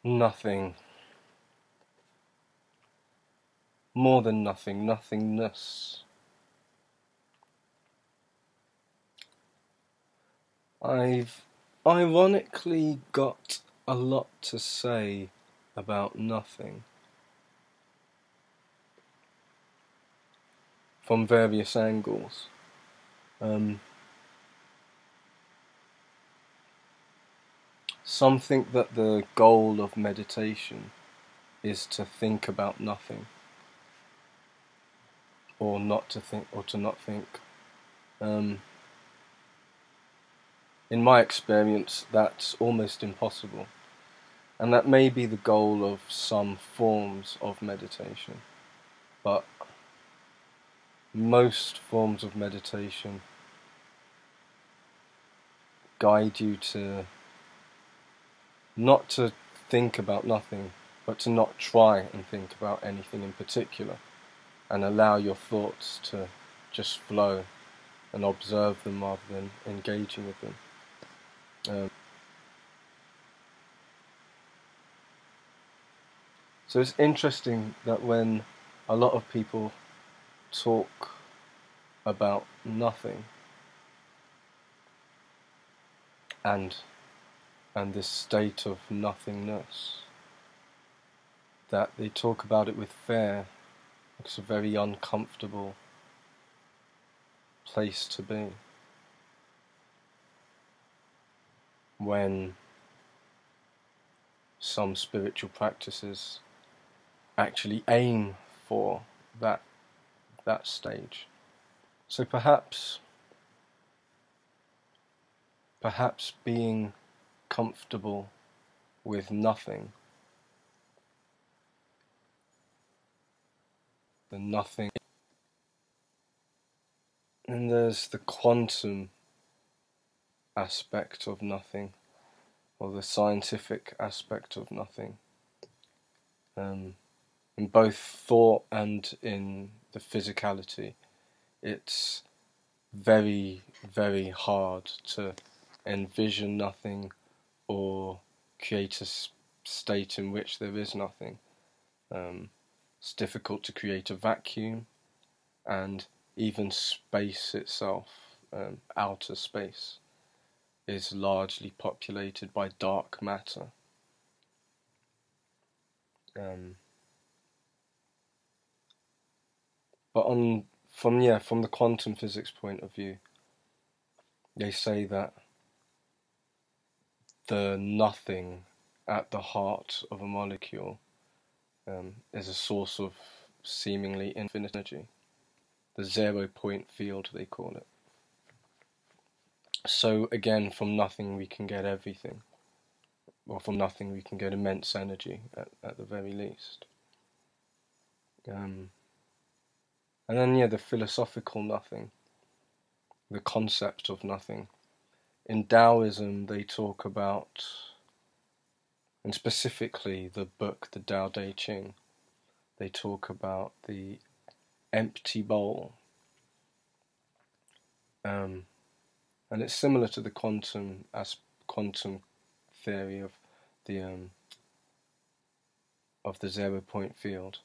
Nothing. More than nothing. Nothingness. I've ironically got a lot to say about nothing from various angles. Some think that the goal of meditation is to think about nothing, or not to think, or to not think. In my experience, that's almost impossible, and that may be the goal of some forms of meditation, but most forms of meditation guide you to not to think about nothing, but to not try and think about anything in particular, and allow your thoughts to just flow and observe them rather than engaging with them. So it's interesting that when a lot of people talk about nothing and this state of nothingness, that they talk about it with fear. It's a very uncomfortable place to be when some spiritual practices actually aim for that stage. So perhaps being comfortable with nothing, the nothing. And there's the quantum aspect of nothing, or the scientific aspect of nothing. In both thought and in the physicality, it's very, very hard to envision nothing or create a state in which there is nothing. It's difficult to create a vacuum, and even space itself, outer space, is largely populated by dark matter. But from the quantum physics point of view, they say that the nothing at the heart of a molecule is a source of seemingly infinite energy. The 0-point field, they call it. So again, from nothing we can get everything. Or from nothing we can get immense energy, at the very least. And then, the philosophical nothing, the concept of nothing. In Taoism, they talk about, and specifically the book, the Tao Te Ching, they talk about the empty bowl. And it's similar to the quantum theory of the 0-point field.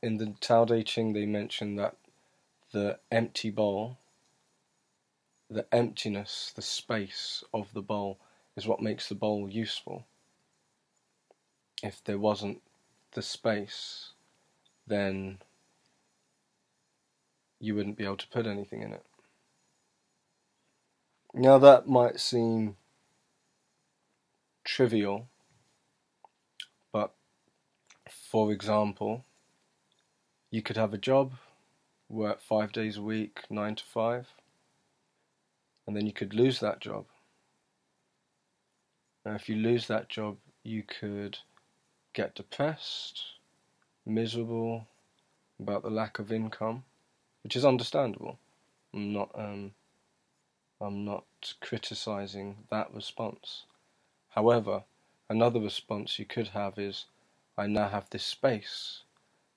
In the Tao Te Ching, they mention that the empty bowl, the emptiness, the space of the bowl, is what makes the bowl useful. If there wasn't the space, then you wouldn't be able to put anything in it. Now that might seem trivial, but for example, you could have a job, work 5 days a week, 9 to 5, and then you could lose that job. And if you lose that job, you could get depressed, miserable about the lack of income, which is understandable. I'm not criticizing that response. However, another response you could have is, I now have this space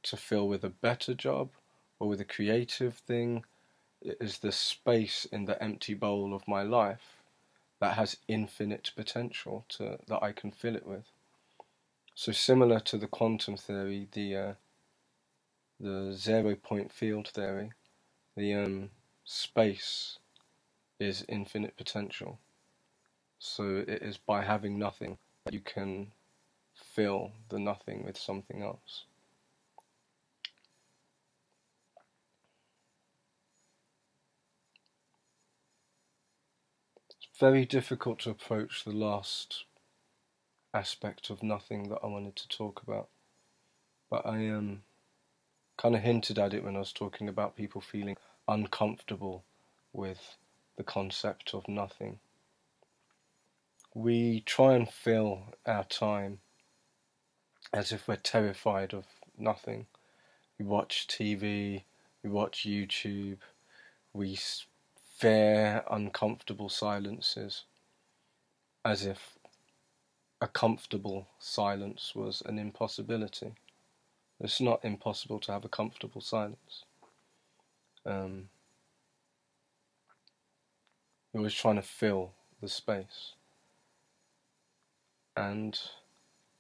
to fill with a better job or with a creative thing. It is the space in the empty bowl of my life that has infinite potential that I can fill it with. So similar to the quantum theory, the 0-point field theory, the space is infinite potential. So it is by having nothing that you can fill the nothing with something else. It's very difficult to approach the last aspect of nothing that I wanted to talk about, but I kind of hinted at it when I was talking about people feeling uncomfortable with the concept of nothing. We try and fill our time as if we're terrified of nothing. We watch TV, we watch YouTube, we fear uncomfortable silences as if a comfortable silence was an impossibility. It's not impossible to have a comfortable silence. You're always trying to fill the space. And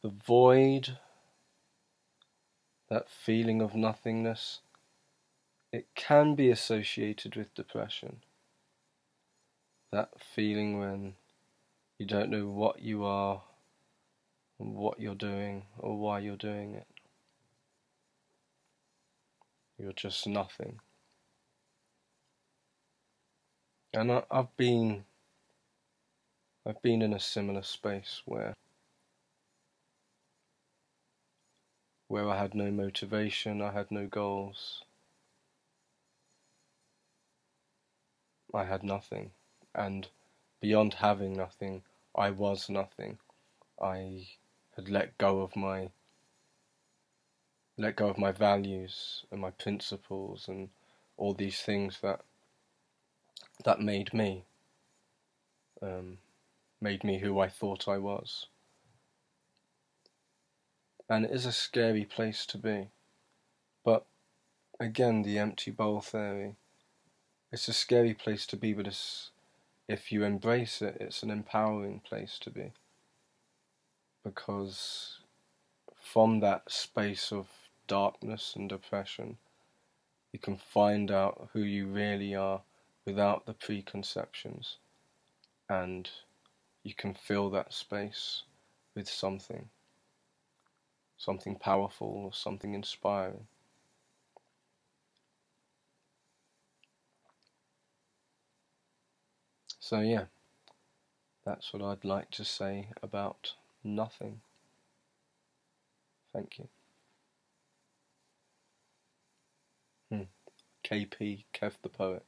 the void, that feeling of nothingness, it can be associated with depression. That feeling when you don't know what you are, what you're doing, or why you're doing it. You're just nothing. And I've been in a similar space where I had no motivation, I had no goals, I had nothing. And beyond having nothing, I was nothing. I had let go of my values and my principles and all these things that made me who I thought I was. And it is a scary place to be. But again, the empty bowl theory, it's a scary place to be, but if you embrace it, it's an empowering place to be. Because from that space of darkness and depression, you can find out who you really are without the preconceptions, and you can fill that space with something powerful or something inspiring. So yeah, that's what I'd like to say about nothing. Thank you. KP, Kev the Poet.